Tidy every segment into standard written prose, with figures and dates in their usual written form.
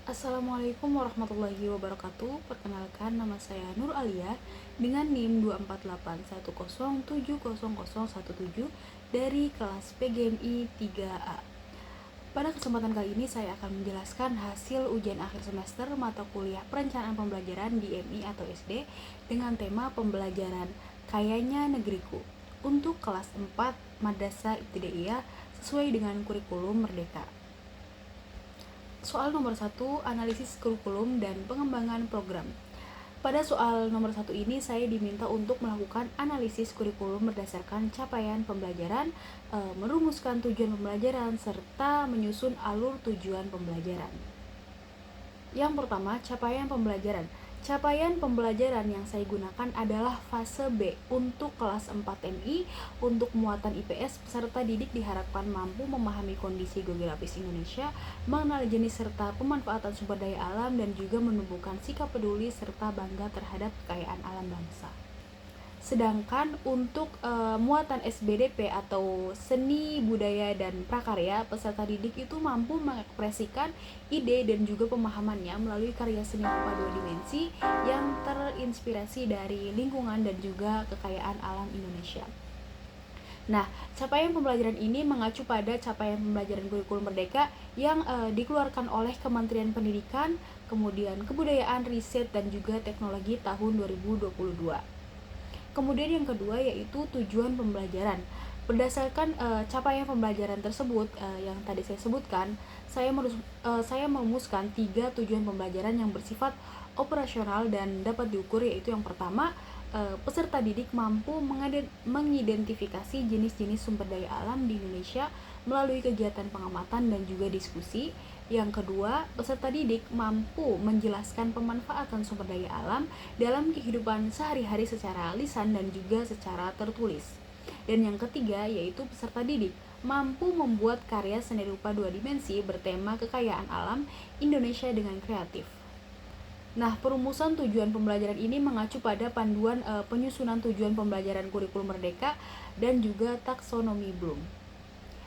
Assalamualaikum warahmatullahi wabarakatuh. Perkenalkan, nama saya Nur Alia dengan NIM 24881070017 dari kelas PGMI 3A. Pada kesempatan kali ini saya akan menjelaskan hasil ujian akhir semester mata kuliah perencanaan pembelajaran di MI atau SD dengan tema pembelajaran Kayanya Negeriku untuk kelas 4 Madrasah Ibtidaiyah sesuai dengan kurikulum Merdeka. Soal nomor 1, analisis kurikulum dan pengembangan program. Pada soal nomor 1 ini saya diminta untuk melakukan analisis kurikulum berdasarkan capaian pembelajaran, merumuskan tujuan pembelajaran, serta menyusun alur tujuan pembelajaran. Yang pertama, capaian pembelajaran. Capaian pembelajaran yang saya gunakan adalah fase B untuk kelas 4 MI. Untuk muatan IPS, peserta didik diharapkan mampu memahami kondisi geografis Indonesia, mengenal jenis serta pemanfaatan sumber daya alam, dan juga menumbuhkan sikap peduli serta bangga terhadap kekayaan alam bangsa. Sedangkan untuk muatan SBDP atau seni, budaya, dan prakarya, peserta didik itu mampu mengekspresikan ide dan juga pemahamannya melalui karya seni rupa dua dimensi yang terinspirasi dari lingkungan dan juga kekayaan alam Indonesia. Nah, capaian pembelajaran ini mengacu pada capaian pembelajaran kurikulum Merdeka yang dikeluarkan oleh Kementerian Pendidikan, kemudian Kebudayaan, Riset, dan juga Teknologi tahun 2022. Kemudian yang kedua yaitu tujuan pembelajaran. Berdasarkan capaian pembelajaran tersebut yang tadi saya sebutkan, saya merumuskan 3 tujuan pembelajaran yang bersifat operasional dan dapat diukur, yaitu yang pertama, peserta didik mampu mengidentifikasi jenis-jenis sumber daya alam di Indonesia melalui kegiatan pengamatan dan juga diskusi. Yang kedua, peserta didik mampu menjelaskan pemanfaatan sumber daya alam dalam kehidupan sehari-hari secara lisan dan juga secara tertulis. Dan yang ketiga, yaitu peserta didik mampu membuat karya seni rupa dua dimensi bertema kekayaan alam Indonesia dengan kreatif. Nah, perumusan tujuan pembelajaran ini mengacu pada panduan penyusunan tujuan pembelajaran kurikulum Merdeka dan juga taksonomi Bloom.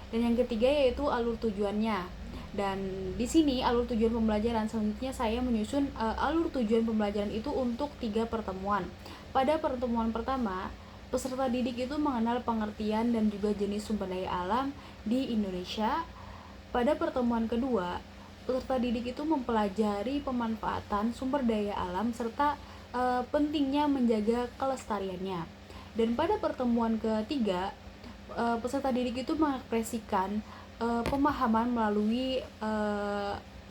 Dan yang ketiga yaitu alur tujuannya. Dan di sini alur tujuan pembelajaran, selanjutnya saya menyusun alur tujuan pembelajaran itu untuk 3 pertemuan. Pada pertemuan pertama, peserta didik itu mengenal pengertian dan juga jenis sumber daya alam di Indonesia. Pada pertemuan kedua, peserta didik itu mempelajari pemanfaatan sumber daya alam serta pentingnya menjaga kelestariannya. Dan pada pertemuan ketiga, peserta didik itu mengekspresikan pemahaman melalui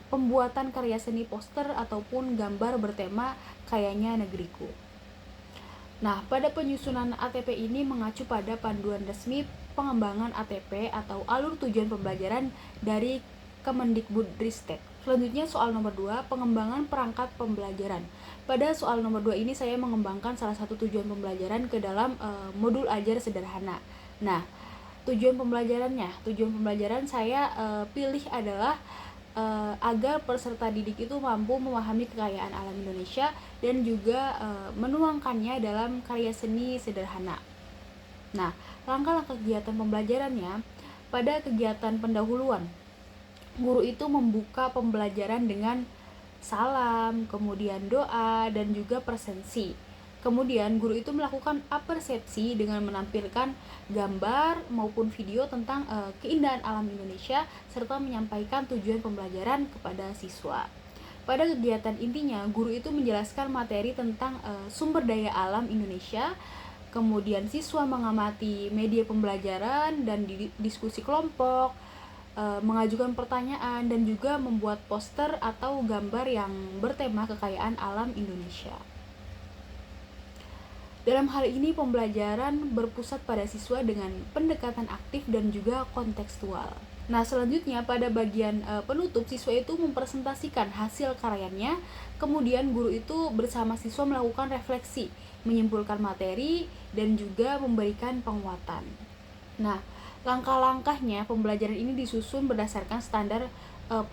pembuatan karya seni poster ataupun gambar bertema Kayanya Negeriku. Nah, pada penyusunan ATP ini mengacu pada panduan resmi pengembangan ATP atau alur tujuan pembelajaran dari Kemendikbudristek. Selanjutnya soal nomor 2, pengembangan perangkat pembelajaran. Pada soal nomor 2 ini saya mengembangkan salah satu tujuan pembelajaran ke dalam modul ajar sederhana. Nah, tujuan pembelajaran saya pilih adalah agar peserta didik itu mampu memahami kekayaan alam Indonesia dan juga menuangkannya dalam karya seni sederhana. Nah, langkah-langkah kegiatan pembelajarannya, pada kegiatan pendahuluan, guru itu membuka pembelajaran dengan salam, kemudian doa, dan juga presensi. Kemudian guru itu melakukan apersepsi dengan menampilkan gambar maupun video tentang keindahan alam Indonesia serta menyampaikan tujuan pembelajaran kepada siswa. Pada kegiatan intinya, guru itu menjelaskan materi tentang sumber daya alam Indonesia. Kemudian siswa mengamati media pembelajaran dan diskusi kelompok, mengajukan pertanyaan, dan juga membuat poster atau gambar yang bertema kekayaan alam Indonesia. Dalam hal ini pembelajaran berpusat pada siswa dengan pendekatan aktif dan juga kontekstual. Nah, selanjutnya pada bagian penutup, siswa itu mempresentasikan hasil karyanya. Kemudian guru itu bersama siswa melakukan refleksi, menyimpulkan materi, dan juga memberikan penguatan. Nah, langkah-langkahnya pembelajaran ini disusun berdasarkan standar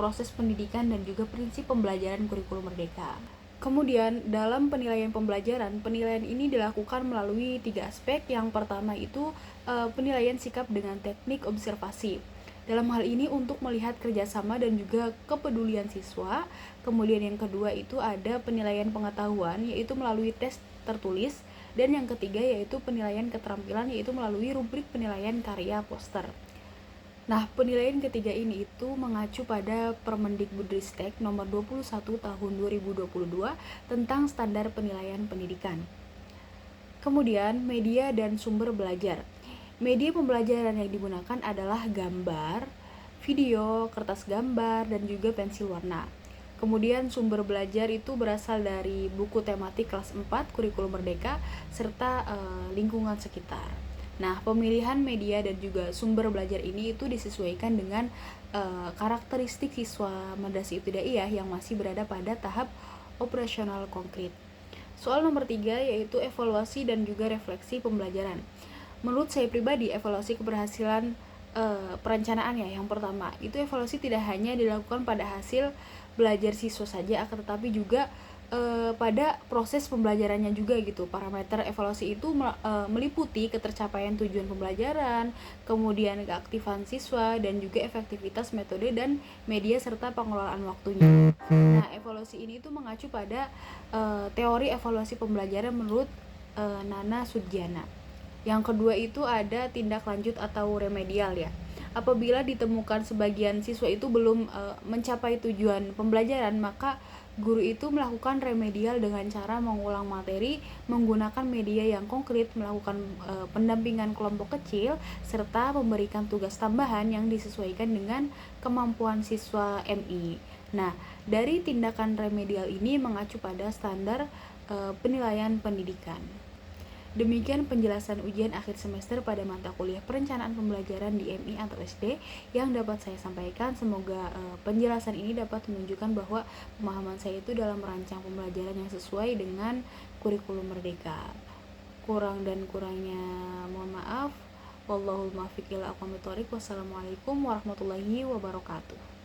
proses pendidikan dan juga prinsip pembelajaran kurikulum Merdeka. Kemudian dalam penilaian pembelajaran, penilaian ini dilakukan melalui 3 aspek. Yang pertama itu penilaian sikap dengan teknik observasi. Dalam hal ini untuk melihat kerjasama dan juga kepedulian siswa. Kemudian yang kedua itu ada penilaian pengetahuan, yaitu melalui tes tertulis. Dan yang ketiga yaitu penilaian keterampilan, yaitu melalui rubrik penilaian karya poster. Nah, penilaian ketiga ini itu mengacu pada Permendikbudristek nomor 21 tahun 2022 tentang standar penilaian pendidikan. Kemudian, media dan sumber belajar. Media pembelajaran yang digunakan adalah gambar, video, kertas gambar, dan juga pensil warna. Kemudian sumber belajar itu berasal dari buku tematik kelas 4 kurikulum merdeka serta lingkungan sekitar. Nah, pemilihan media dan juga sumber belajar ini itu disesuaikan dengan karakteristik siswa madrasah ibtidaiyah yang masih berada pada tahap operasional konkret. Soal nomor 3 yaitu evaluasi dan juga refleksi pembelajaran. Menurut saya pribadi, evaluasi keberhasilan perencanaan ya, yang pertama itu evaluasi tidak hanya dilakukan pada hasil belajar siswa saja, akan tetapi juga pada proses pembelajarannya juga gitu. Parameter evaluasi itu meliputi ketercapaian tujuan pembelajaran, kemudian keaktifan siswa, dan juga efektivitas metode dan media serta pengelolaan waktunya. Nah, evaluasi ini itu mengacu pada teori evaluasi pembelajaran menurut Nana Sudjana. Yang kedua itu ada tindak lanjut atau remedial ya. Apabila ditemukan sebagian siswa itu belum mencapai tujuan pembelajaran, maka guru itu melakukan remedial dengan cara mengulang materi, menggunakan media yang konkret, melakukan pendampingan kelompok kecil, serta memberikan tugas tambahan yang disesuaikan dengan kemampuan siswa MI. Nah, dari tindakan remedial ini mengacu pada standar penilaian pendidikan. Demikian penjelasan ujian akhir semester pada mata kuliah perencanaan pembelajaran di MI atau SD yang dapat saya sampaikan. Semoga penjelasan ini dapat menunjukkan bahwa pemahaman saya itu dalam merancang pembelajaran yang sesuai dengan kurikulum merdeka. Kurang dan kurangnya mohon maaf. Wallahul muwaffiq ila aqwamit thoriq. Wassalamualaikum warahmatullahi wabarakatuh.